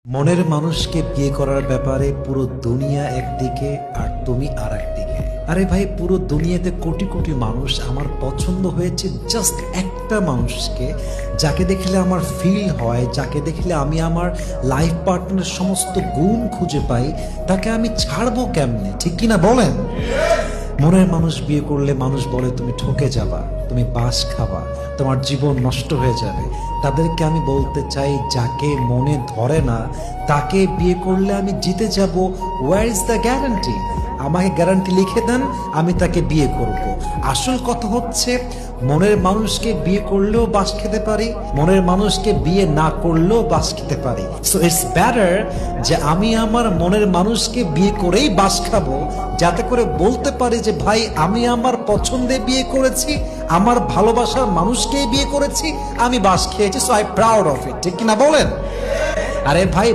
মনের মানুষকে বিয়ে করার ব্যাপারে পুরো দুনিয়া একদিকে আর তুমি আর একদিকে। আরে ভাই, পুরো দুনিয়াতে কোটি কোটি মানুষ, আমার পছন্দ হয়েছে জাস্ট একটা মানুষকে, যাকে দেখলে আমার ফিল হয়, যাকে দেখলে আমি আমার লাইফ পার্টনারের সমস্ত গুণ খুঁজে পাই। তাকে আমি ছাড়বো কেমনে, ঠিক কিনা বলেন? মনের মানুষ বিয়ে করলে মানুষ বলে তুমি ঠকে যাবা, তুমি বাস খাবা, তোমার জীবন নষ্ট হয়ে যাবে। তাদেরকে আমি বলতে চাই, যাকে মনে ধরে না তাকে বিয়ে করলে আমি জিতে যাব। Where is the guarantee? আমাকে গ্যারান্টি লিখে দেন, আমি তাকে বিয়ে করব। আসল কথা হচ্ছে, মনের মানুষকে বিয়ে করলেও বাস খেতে পারি, মনের মানুষকে বিয়ে না করলেও বাস খেতে পারি। সো ইটস বেটার যে আমি আমার মনের মানুষকে বিয়ে করেই বাস খাবো, যাতে করে বলতে পারি যে ভাই, আমি আমার পছন্দে বিয়ে করেছি, আমার ভালোবাসার মানুষকেই বিয়ে করেছি, আমি বাস খেয়েছি, so I proud of it, ঠিক কিনা বলেন? আরে ভাই,